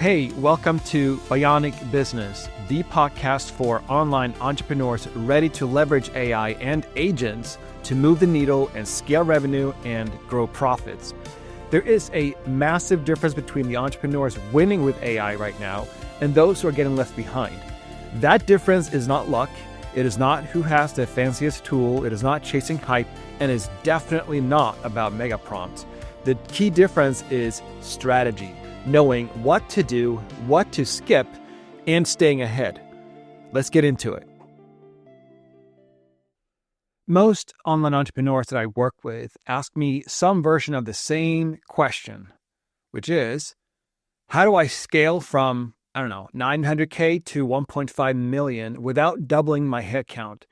Hey, welcome to Bionic Business, the podcast for online entrepreneurs ready to leverage AI and agents to move the needle and scale revenue and grow profits. There is a massive difference between the entrepreneurs winning with AI right now and those who are getting left behind. That difference is not luck. It is not who has the fanciest tool. It is not chasing hype, and is definitely not about mega prompts. The key difference is strategy. Knowing what to do, what to skip, and staying ahead. Let's get into it. Most online entrepreneurs that I work with ask me some version of the same question, which is, how do I scale from, 900K to 1.5 million without doubling my headcount?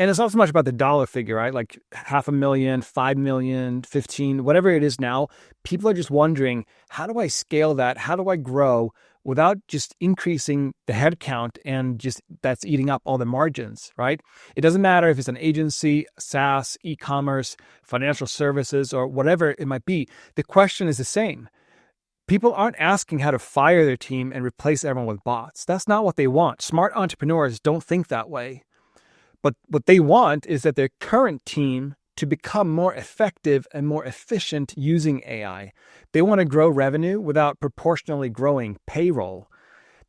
And it's not so much about the dollar figure, right? Like 500,000, 5 million, 15, whatever it is now. People are just wondering, how do I scale that? How do I grow without just increasing the headcount and just that's eating up all the margins, right? It doesn't matter if it's an agency, SaaS, e-commerce, financial services, or whatever it might be. The question is the same. People aren't asking how to fire their team and replace everyone with bots. That's not what they want. Smart entrepreneurs don't think that way. But what they want is that their current team to become more effective and more efficient using AI. They want to grow revenue without proportionally growing payroll.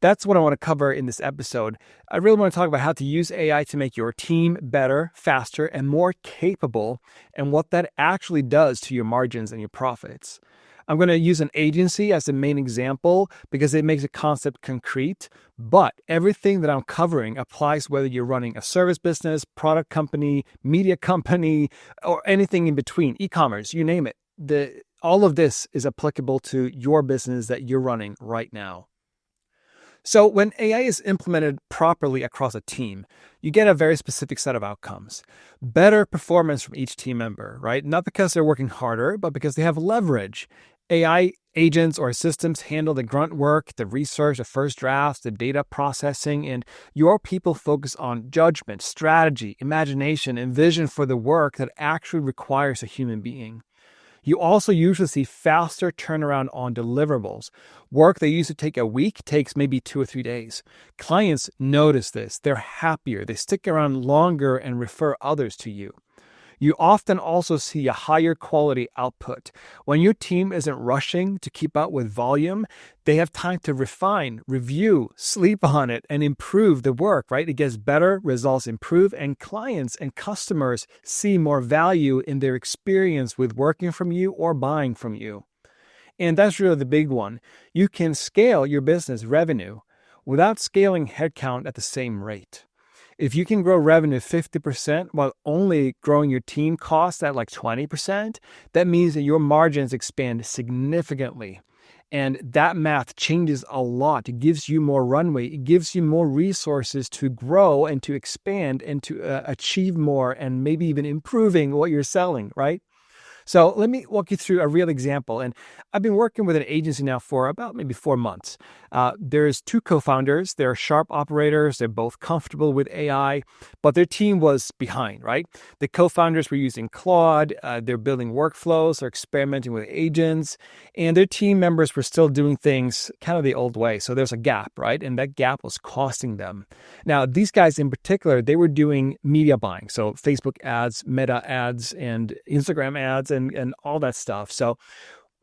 That's what I want to cover in this episode. I really want to talk about how to use AI to make your team better, faster, and more capable, and what that actually does to your margins and your profits. I'm going to use an agency as the main example because it makes a concept concrete, but everything that I'm covering applies whether you're running a service business, product company, media company, or anything in between, e-commerce, you name it. All of this is applicable to your business that you're running right now. So when AI is implemented properly across a team, you get a very specific set of outcomes. Better performance from each team member, right? Not because they're working harder, but because they have leverage. AI agents or systems handle the grunt work, the research, the first drafts, the data processing, and your people focus on judgment, strategy, imagination, and vision for the work that actually requires a human being. You also usually see faster turnaround on deliverables. Work that used to take a week takes maybe 2 or 3 days. Clients notice this. They're happier. They stick around longer and refer others to you. You often also see a higher quality output. When your team isn't rushing to keep up with volume, they have time to refine, review, sleep on it, and improve the work, right? It gets better, results improve, and clients and customers see more value in their experience with working from you or buying from you. And that's really the big one. You can scale your business revenue without scaling headcount at the same rate. If you can grow revenue 50% while only growing your team costs at like 20%, that means that your margins expand significantly. And that math changes a lot. It gives you more runway. It gives you more resources to grow and to expand and to achieve more and maybe even improving what you're selling, right? So let me walk you through a real example. And I've been working with an agency now for about maybe 4 months. There's 2 co-founders. They're sharp operators. They're both comfortable with AI, but their team was behind, right? The co-founders were using Claude. They're building workflows. They're experimenting with agents. And their team members were still doing things kind of the old way. So there's a gap, right? And that gap was costing them. Now, these guys in particular, they were doing media buying. So Facebook ads, Meta ads, and Instagram ads, and all that stuff. So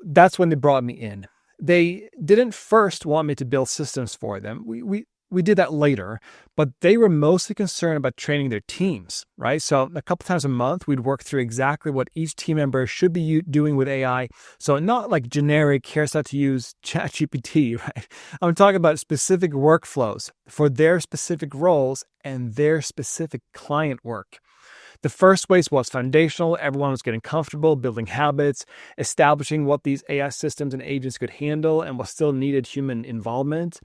that's when they brought me in. They didn't first want me to build systems for them. We did that later, but they were mostly concerned about training their teams, right? So a couple times a month, we'd work through exactly what each team member should be doing with AI. So not like generic, here's how to use ChatGPT, right? I'm talking about specific workflows for their specific roles and their specific client work. The first phase was foundational. Everyone was getting comfortable, building habits, establishing what these AI systems and agents could handle and what still needed human involvement.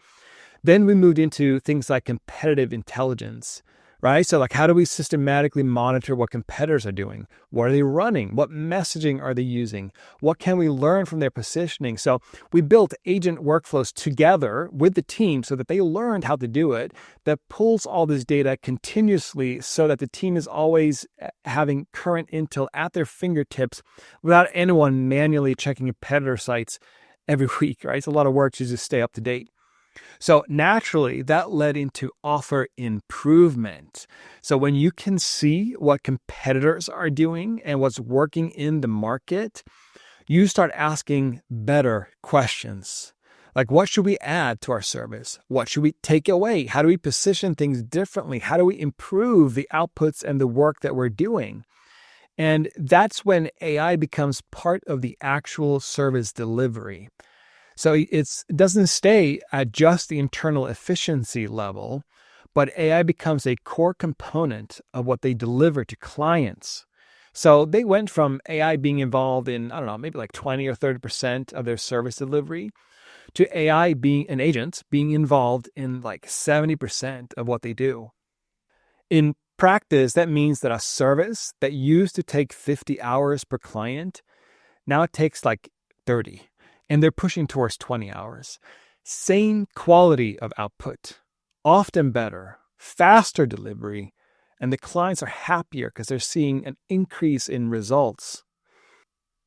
Then we moved into things like competitive intelligence, right? So like, how do we systematically monitor what competitors are doing? What are they running? What messaging are they using? What can we learn from their positioning? So we built agent workflows together with the team so that they learned how to do it, that pulls all this data continuously so that the team is always having current intel at their fingertips without anyone manually checking competitor sites every week, right? It's a lot of work to just stay up to date. So naturally, that led into offer improvement. So when you can see what competitors are doing and what's working in the market, you start asking better questions. Like, what should we add to our service? What should we take away? How do we position things differently? How do we improve the outputs and the work that we're doing? And that's when AI becomes part of the actual service delivery. So it doesn't stay at just the internal efficiency level, but AI becomes a core component of what they deliver to clients. So they went from AI being involved in, I don't know, maybe like 20 or 30% of their service delivery to AI being an agent being involved in like 70% of what they do. In practice, that means that a service that used to take 50 hours per client, now it takes like 30, and they're pushing towards 20 hours. Same quality of output, often better, faster delivery, and the clients are happier because they're seeing an increase in results.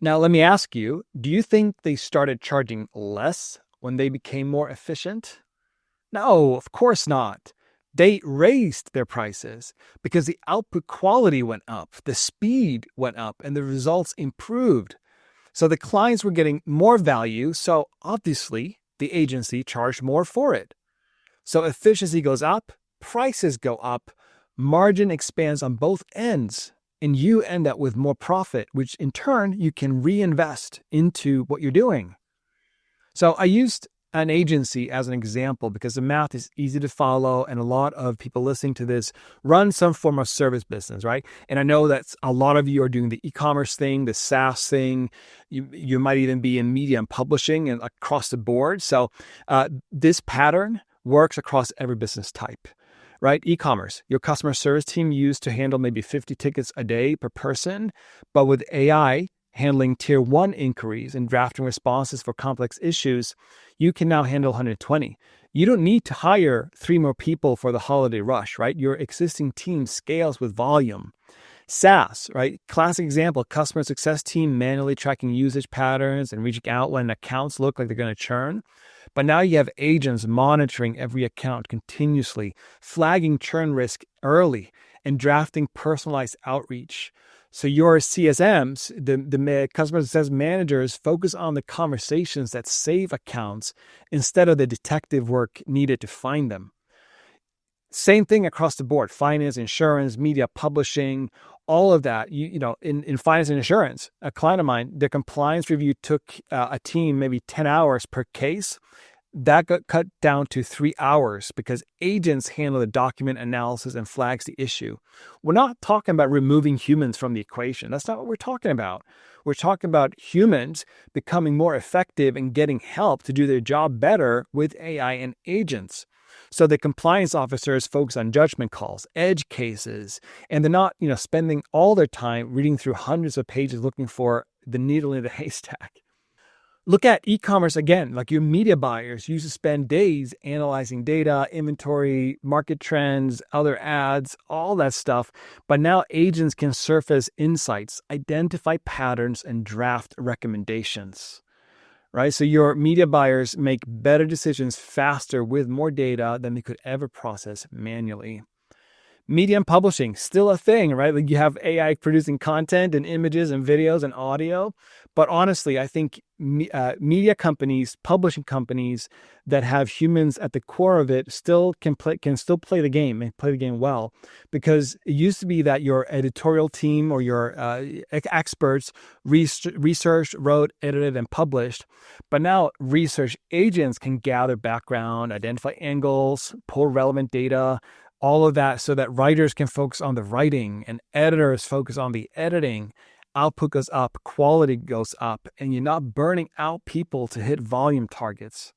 Now, let me ask you, do you think they started charging less when they became more efficient? No, of course not. They raised their prices because the output quality went up, the speed went up, and the results improved. So the clients were getting more value, so obviously the agency charged more for it. So efficiency goes up, prices go up, margin expands on both ends, and you end up with more profit, which in turn you can reinvest into what you're doing. So I used an agency as an example because the math is easy to follow, and a lot of people listening to this run some form of service business, right? And I know that a lot of you are doing the e-commerce thing, the SaaS thing. You might even be in media and publishing and across the board. So this pattern works across every business type, right? E-commerce, your customer service team used to handle maybe 50 tickets a day per person, but with AI handling tier 1 inquiries and drafting responses for complex issues, you can now handle 120. You don't need to hire 3 more people for the holiday rush, right? Your existing team scales with volume. SaaS, right? Classic example, customer success team manually tracking usage patterns and reaching out when accounts look like they're going to churn. But now you have agents monitoring every account continuously, flagging churn risk early, and drafting personalized outreach. So your CSMs, the customer success managers, focus on the conversations that save accounts instead of the detective work needed to find them. Same thing across the board, finance, insurance, media, publishing, all of that. In finance and insurance, a client of mine, their compliance review took a team maybe 10 hours per case. That got cut down to 3 hours because agents handle the document analysis and flags the issue. We're not talking about removing humans from the equation. That's not what we're talking about. We're talking about humans becoming more effective and getting help to do their job better with AI and agents. So the compliance officers focus on judgment calls, edge cases, and they're not, spending all their time reading through hundreds of pages looking for the needle in the haystack. Look at e-commerce again, like your media buyers used to spend days analyzing data, inventory, market trends, other ads, all that stuff. But now agents can surface insights, identify patterns, and draft recommendations, right? So your media buyers make better decisions faster with more data than they could ever process manually. Media and publishing, still a thing, right? Like you have AI producing content and images and videos and audio. But honestly, I think media companies, publishing companies that have humans at the core of it can still play the game and play the game well. Because it used to be that your editorial team or your experts researched, wrote, edited, and published. But now research agents can gather background, identify angles, pull relevant data, all of that, so that writers can focus on the writing and editors focus on the editing. Output goes up, quality goes up, and you're not burning out people to hit volume targets.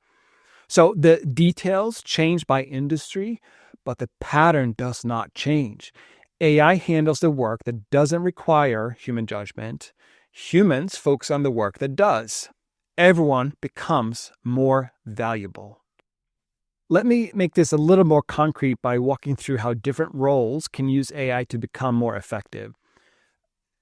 So the details change by industry, but the pattern does not change. AI handles the work that doesn't require human judgment. Humans focus on the work that does. Everyone becomes more valuable. Let me make this a little more concrete by walking through how different roles can use AI to become more effective.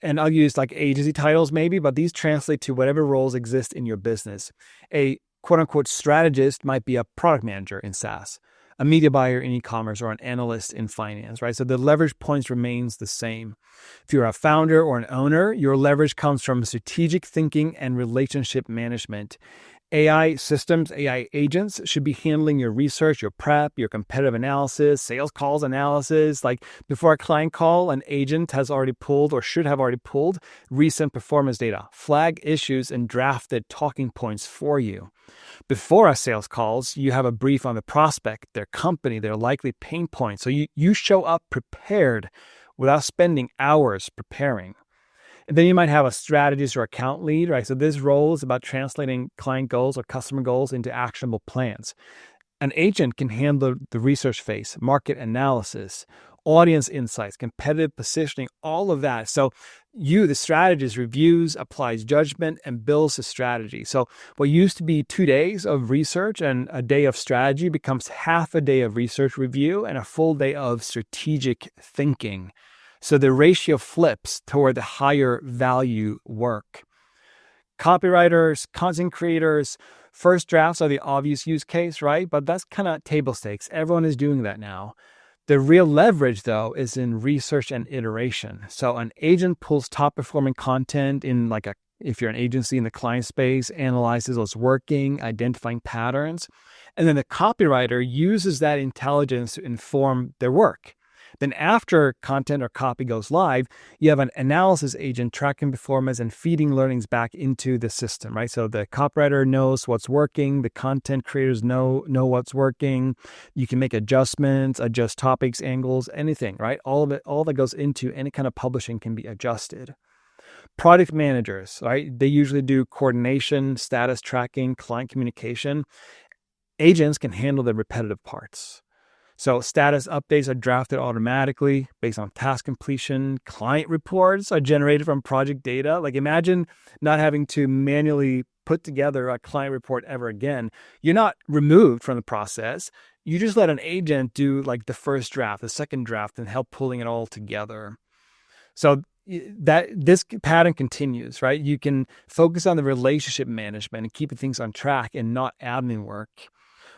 and I'll use like agency titles maybe, but these translate to whatever roles exist in your business. A quote unquote strategist might be a product manager in SaaS, a media buyer in e-commerce, or an analyst in finance, right? So the leverage points remains the same. If you're a founder or an owner, your leverage comes from strategic thinking and relationship management. AI systems, AI agents should be handling your research, your prep, your competitive analysis, sales calls analysis. Like before a client call, an agent has already pulled or should have already pulled recent performance data, flag issues, and drafted talking points for you. Before a sales calls, you have a brief on the prospect, their company, their likely pain points. So you show up prepared without spending hours preparing. And then you might have a strategist or account lead, right? So this role is about translating client goals or customer goals into actionable plans. An agent can handle the research phase, market analysis, audience insights, competitive positioning, all of that. So you, the strategist, reviews, applies judgment, and builds a strategy. So what used to be 2 days of research and a day of strategy becomes half a day of research review and a full day of strategic thinking. So the ratio flips toward the higher value work. Copywriters, content creators, first drafts are the obvious use case, right? But that's kind of table stakes. Everyone is doing that now. The real leverage, though, is in research and iteration. So an agent pulls top performing content in if you're an agency in the client space, analyzes what's working, identifying patterns. And then the copywriter uses that intelligence to inform their work. Then after content or copy goes live, you have an analysis agent tracking performance and feeding learnings back into the system, right? So the copywriter knows what's working, the content creators know what's working. You can make adjustments, adjust topics, angles, anything, right? All that goes into any kind of publishing can be adjusted. Product managers, right? They usually do coordination, status tracking, client communication. Agents can handle the repetitive parts. So status updates are drafted automatically based on task completion. Client reports are generated from project data. Like imagine not having to manually put together a client report ever again. You're not removed from the process. You just let an agent do like the first draft, the second draft, and help pulling it all together. So that this pattern continues, right? You can focus on the relationship management and keeping things on track and not admin work.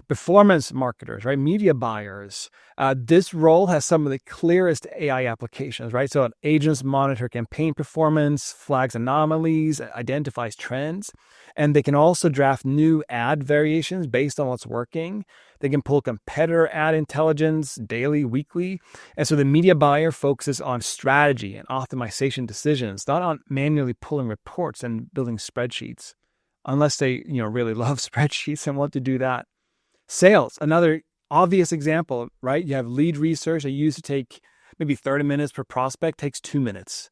Performance marketers, right? Media buyers. This role has some of the clearest AI applications, right? So agents monitor campaign performance, flags anomalies, identifies trends, and they can also draft new ad variations based on what's working. They can pull competitor ad intelligence daily, weekly. And so the media buyer focuses on strategy and optimization decisions, not on manually pulling reports and building spreadsheets, unless they, really love spreadsheets and want to do that. Sales, another obvious example, right? You have lead research that used to take maybe 30 minutes per prospect, takes 2 minutes.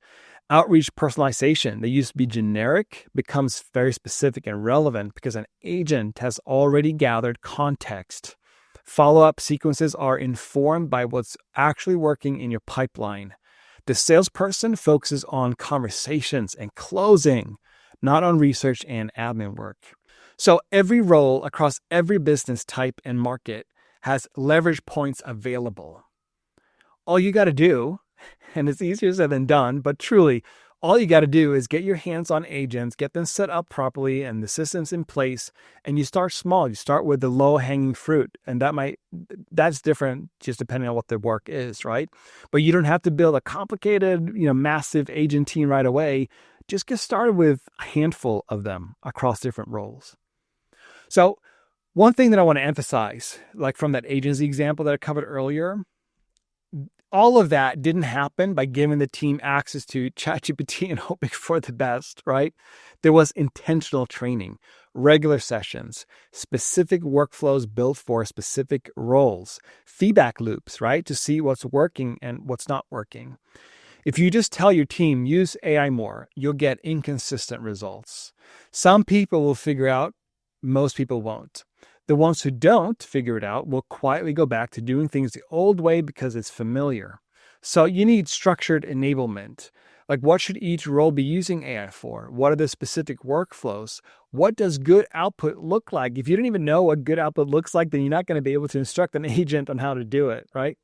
Outreach personalization, that used to be generic, becomes very specific and relevant because an agent has already gathered context. Follow-up sequences are informed by what's actually working in your pipeline. The salesperson focuses on conversations and closing, not on research and admin work. So every role across every business type and market has leverage points available. All you got to do, and it's easier said than done, but truly, all you got to do is get your hands on agents, get them set up properly and the systems in place, and you start small. You start with the low-hanging fruit, and that's different just depending on what the work is, right? But you don't have to build a complicated, massive agent team right away. Just get started with a handful of them across different roles. So one thing that I want to emphasize, like from that agency example that I covered earlier, all of that didn't happen by giving the team access to ChatGPT and hoping for the best, right? There was intentional training, regular sessions, specific workflows built for specific roles, feedback loops, right? To see what's working and what's not working. If you just tell your team, use AI more, you'll get inconsistent results. Some people will figure out, most people won't. The ones who don't figure it out will quietly go back to doing things the old way because it's familiar. So you need structured enablement. Like what should each role be using AI for? What are the specific workflows? What does good output look like? If you don't even know what good output looks like, then you're not going to be able to instruct an agent on how to do it, right?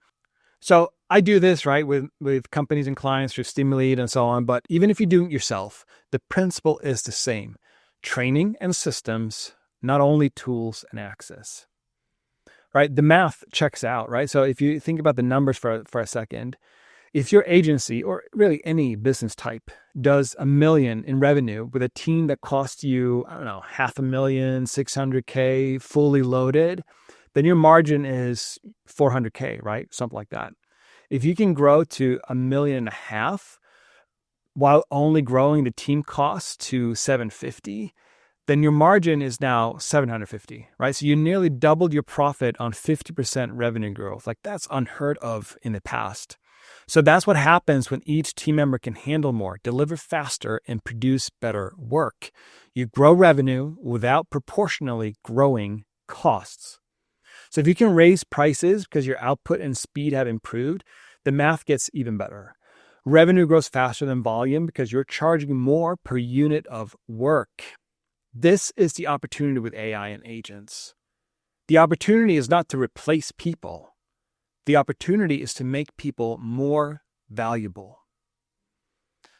So I do this, right, with companies and clients through Steam Lead and so on. But even if you do it yourself, the principle is the same. Training and systems, not only tools and access. Right? The math checks out, right? So if you think about the numbers for a second, if your agency or really any business type does $1 million in revenue with a team that costs you, I don't know, $500,000, $600K fully loaded, then your margin is $400K, right? Something like that. If you can grow to $1.5 million while only growing the team costs to $750, then your margin is now $750, right? So you nearly doubled your profit on 50% revenue growth. Like that's unheard of in the past. So that's what happens when each team member can handle more, deliver faster, and produce better work. You grow revenue without proportionally growing costs. So if you can raise prices because your output and speed have improved, the math gets even better. Revenue grows faster than volume because you're charging more per unit of work. This is the opportunity with AI and agents. The opportunity is not to replace people. The opportunity is to make people more valuable.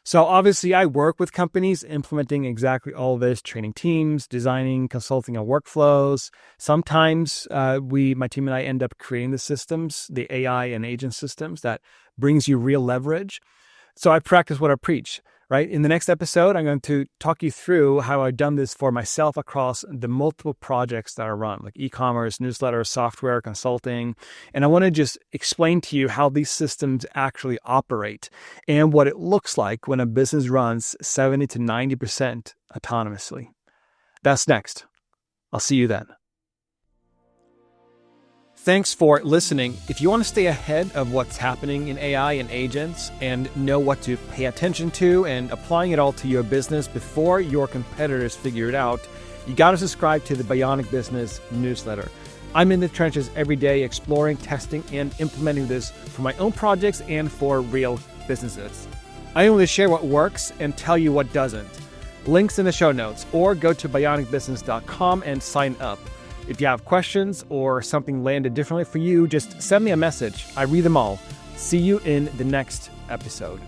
So obviously I work with companies implementing exactly all of this, training teams, designing, consulting on workflows. Sometimes my team and I end up creating the systems, the AI and agent systems that brings you real leverage. So I practice what I preach, right? In the next episode, I'm going to talk you through how I've done this for myself across the multiple projects that I run, like e-commerce, newsletter, software, consulting. And I want to just explain to you how these systems actually operate and what it looks like when a business runs 70 to 90% autonomously. That's next. I'll see you then. Thanks for listening. If you want to stay ahead of what's happening in AI and agents and know what to pay attention to and applying it all to your business before your competitors figure it out, you got to subscribe to the Bionic Business newsletter. I'm in the trenches every day exploring, testing, and implementing this for my own projects and for real businesses. I only share what works and tell you what doesn't. Links in the show notes, or go to bionicbusiness.com and sign up. If you have questions or something landed differently for you, just send me a message. I read them all. See you in the next episode.